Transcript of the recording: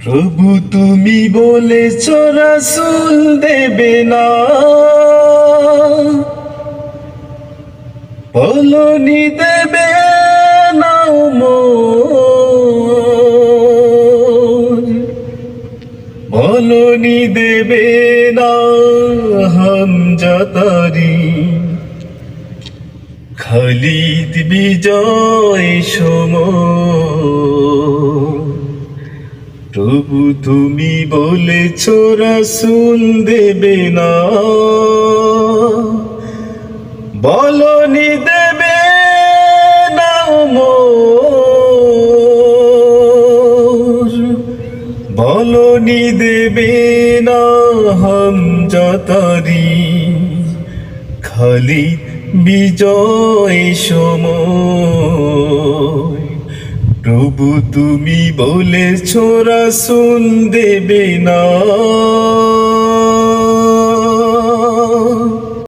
প্রভু তুমি বলেছ রাসূল দেবে না, বলনি দেবে না মোর, বলনি দেবে না হামজাতারি। খালিদ বিজয় সমর, প্রভু তুমি বলেছ রাসূল দেবে না, বলনি দেবে না মোর, বলনি দেবে না হামজাতারি। খালিদ বিজয় সময়, প্রভু তুমি বলেছ রাসূল দেবে না।